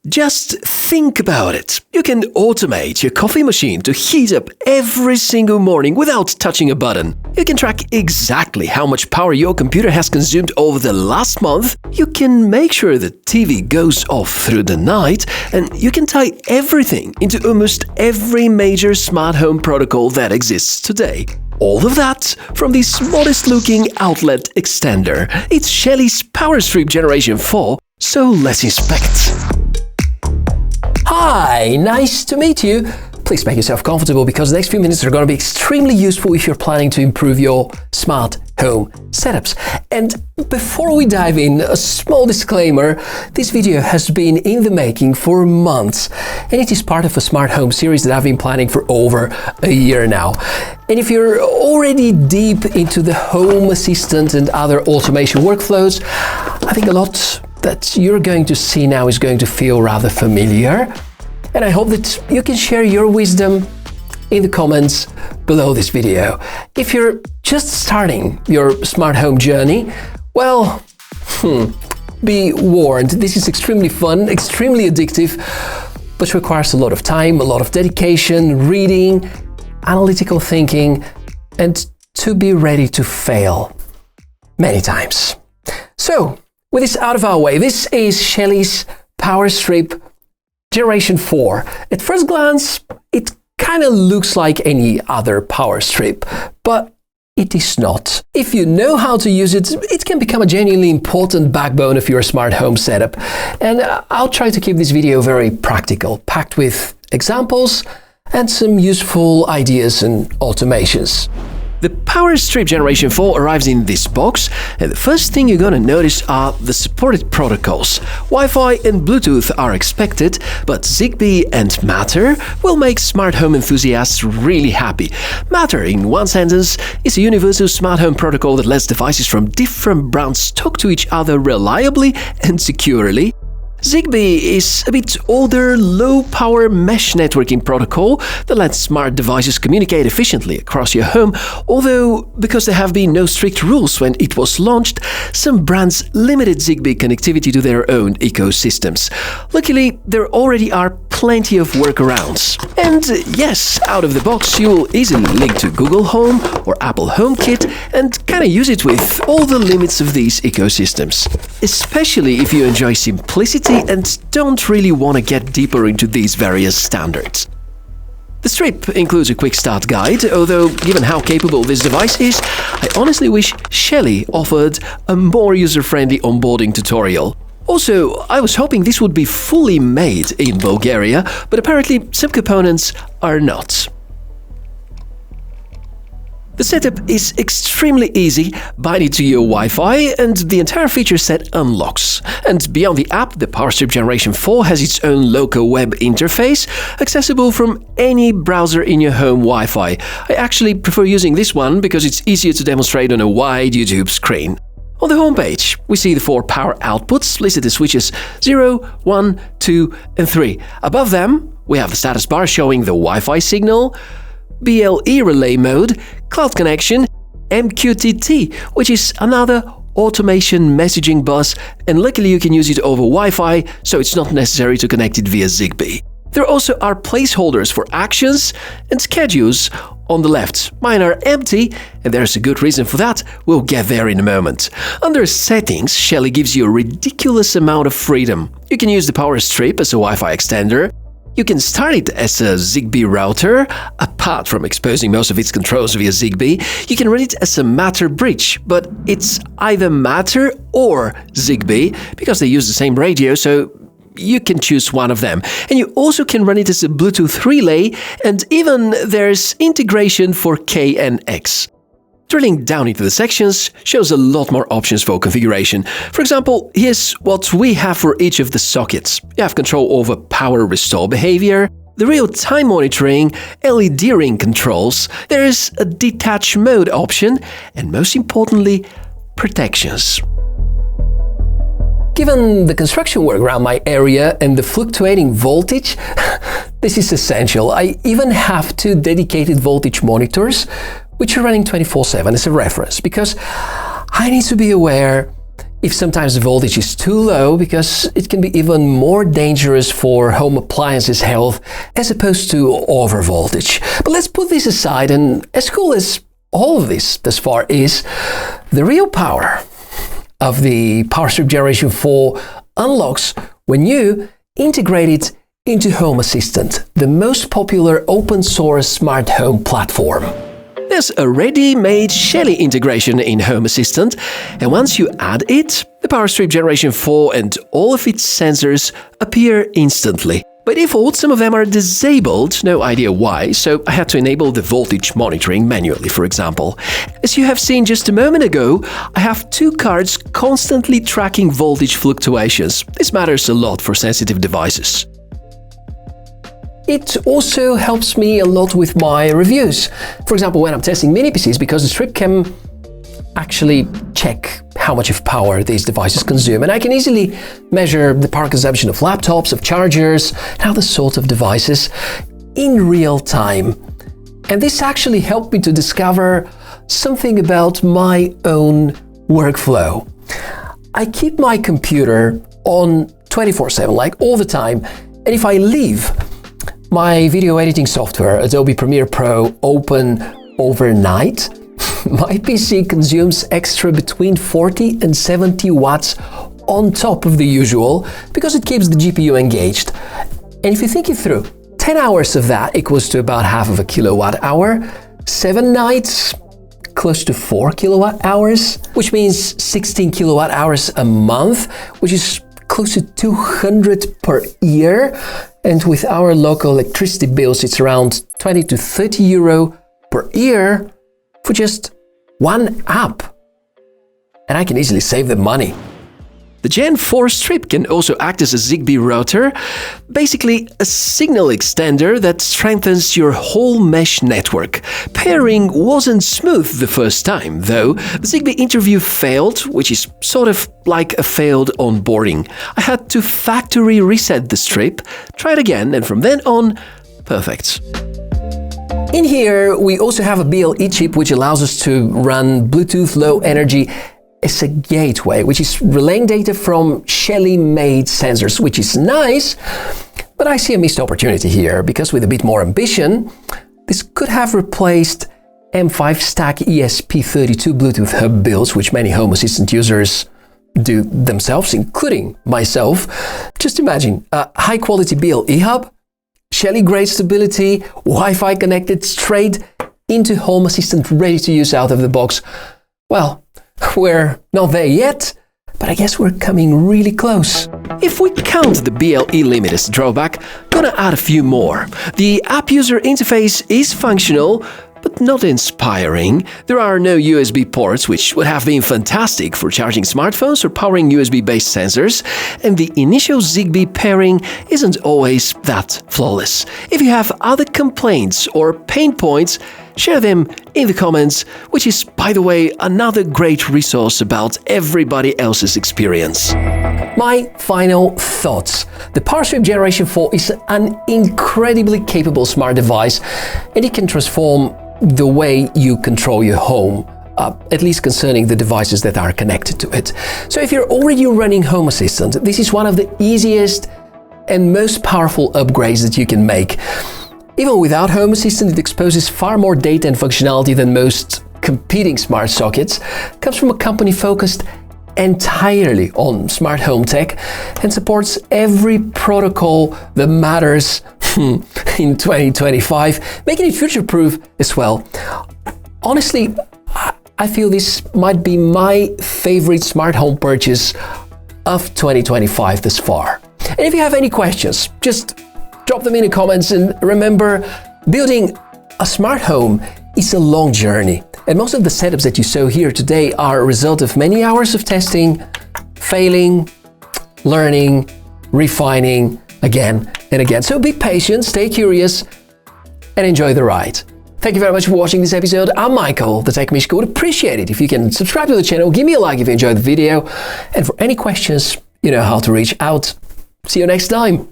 Just think about it. You can automate your coffee machine to heat up every single morning without touching a button. You can track exactly how much power your computer has consumed over the last month. You can make sure the TV goes off through the night, and you can tie everything into almost every major smart home protocol that exists today. All of that from this modest-looking outlet extender. It's Shelly's Power Strip Generation 4, so let's inspect. Hi, nice to meet you. Please make yourself comfortable because the next few minutes are going to be extremely useful if you're planning to improve your smart home setups. And before we dive in, a small disclaimer: this video has been in the making for months, and it is part of a smart home series that I've been planning for over a year now. And if you're already deep into the home assistant and other automation workflows, I think a lot that you're going to see now is going to feel rather familiar. And I hope that you can share your wisdom in the comments below this video. If you're just starting your smart home journey, well, be warned, this is extremely fun, extremely addictive, but requires a lot of time, a lot of dedication, reading, analytical thinking, and to be ready to fail many times. So, with this out of our way, this is Shelly's Power Strip Generation 4. At first glance, it kind of looks like any other power strip, but it is not. If you know how to use it, it can become a genuinely important backbone of your smart home setup. And I'll try to keep this video very practical, packed with examples and some useful ideas and automations. The Power Strip Generation 4 arrives in this box, and the first thing you're gonna notice are the supported protocols. Wi-Fi and Bluetooth are expected, but Zigbee and Matter will make smart home enthusiasts really happy. Matter, in one sentence, is a universal smart home protocol that lets devices from different brands talk to each other reliably and securely. Zigbee is a bit older, low-power mesh networking protocol that lets smart devices communicate efficiently across your home, although because there have been no strict rules when it was launched, some brands limited Zigbee connectivity to their own ecosystems. Luckily, there already are plenty of workarounds. And yes, out of the box, you'll easily link to Google Home or Apple HomeKit and kind of use it with all the limits of these ecosystems, especially if you enjoy simplicity and don't really want to get deeper into these various standards. The strip includes a quick start guide, although given how capable this device is, I honestly wish Shelly offered a more user-friendly onboarding tutorial. Also, I was hoping this would be fully made in Bulgaria, but apparently some components are not. The setup is extremely easy. Bind it to your Wi-Fi and the entire feature set unlocks. And beyond the app, the Power Strip Generation 4 has its own local web interface, accessible from any browser in your home Wi-Fi. I actually prefer using this one because it's easier to demonstrate on a wide YouTube screen. On the homepage, we see the 4 power outputs listed as switches 0, 1, 2, and 3. Above them, we have the status bar showing the Wi-Fi signal, BLE relay mode, cloud connection, MQTT, which is another automation messaging bus, and luckily you can use it over Wi-Fi, so it's not necessary to connect it via Zigbee. There also are placeholders for actions and schedules on the left. Mine are empty, and there's a good reason for that. We'll get there in a moment. Under Settings, Shelly gives you a ridiculous amount of freedom. You can use the Power Strip as a Wi-Fi extender. You can start it as a Zigbee router. Apart from exposing most of its controls via Zigbee, you can run it as a Matter bridge, but it's either Matter or Zigbee because they use the same radio, so you can choose one of them. And you also can run it as a Bluetooth relay, and even there's integration for KNX. Drilling down into the sections shows a lot more options for configuration. For example, here's what we have for each of the sockets. You have control over power restore behavior, the real-time monitoring, LED ring controls, there is a detach mode option, and most importantly, protections. Given the construction work around my area and the fluctuating voltage, this is essential. I even have 2 dedicated voltage monitors, which are running 24/7 as a reference, because I need to be aware if sometimes the voltage is too low, because it can be even more dangerous for home appliances health as opposed to over voltage. But let's put this aside, and as cool as all of this thus far is, the real power of the Power Strip Generation 4 unlocks when you integrate it into Home Assistant, the most popular open source smart home platform. There's a ready-made Shelly integration in Home Assistant, and once you add it, the Power Strip Generation 4 and all of its sensors appear instantly. By default, some of them are disabled, no idea why, so I had to enable the voltage monitoring manually, for example. As you have seen just a moment ago, I have two cards constantly tracking voltage fluctuations. This matters a lot for sensitive devices. It also helps me a lot with my reviews. For example, when I'm testing mini PCs, because the strip can actually check how much of power these devices consume, and I can easily measure the power consumption of laptops, of chargers, and other sorts of devices in real time. And this actually helped me to discover something about my own workflow. I keep my computer on 24/7, like all the time, and if I leave my video editing software, Adobe Premiere Pro, open overnight, my PC consumes extra between 40 and 70 watts on top of the usual, because it keeps the GPU engaged. And if you think it through, 10 hours of that equals to about half of a kilowatt hour, 7 nights, close to 4 kilowatt hours, which means 16 kilowatt hours a month, which is close to 200 per year. And with our local electricity bills, it's around 20 to 30 euro per year for just one app. And I can easily save them money. The Gen 4 strip can also act as a Zigbee router, basically a signal extender that strengthens your whole mesh network. Pairing wasn't smooth the first time, though. The Zigbee interview failed, which is sort of like a failed onboarding. I had to factory reset the strip, try it again, and from then on, perfect. In here, we also have a BLE chip which allows us to run Bluetooth Low Energy as a gateway, which is relaying data from Shelly-made sensors, which is nice, but I see a missed opportunity here, because with a bit more ambition, this could have replaced M5 stack ESP32 Bluetooth hub builds, which many Home Assistant users do themselves, including myself. Just imagine a high-quality BLE hub, Shelly-grade stability, Wi-Fi connected straight into Home Assistant, ready to use out of the box. Well, we're not there yet, but I guess we're coming really close. If we count the BLE limit as a drawback, gonna add a few more. The app user interface is functional, but not inspiring. There are no USB ports, which would have been fantastic for charging smartphones or powering USB-based sensors, and the initial Zigbee pairing isn't always that flawless. If you have other complaints or pain points, share them in the comments, which is, by the way, another great resource about everybody else's experience. My final thoughts. The Power Strip Generation 4 is an incredibly capable smart device, and it can transform the way you control your home, at least concerning the devices that are connected to it. So if you're already running Home Assistant, this is one of the easiest and most powerful upgrades that you can make. Even without Home Assistant, it exposes far more data and functionality than most competing smart sockets. It comes from a company focused entirely on smart home tech and supports every protocol that matters in 2025, making it future-proof as well. Honestly, I feel this might be my favorite smart home purchase of 2025 thus far. And if you have any questions, just drop them in the comments, and remember, building a smart home is a long journey, and most of the setups that you saw here today are a result of many hours of testing, failing, learning, refining again and again. So be patient, stay curious, and enjoy the ride. Thank you very much for watching this episode. I'm Michael, the Tech Mishka. Would appreciate it if you can subscribe to the channel, give me a like if you enjoyed the video, and for any questions, you know how to reach out. See you next time.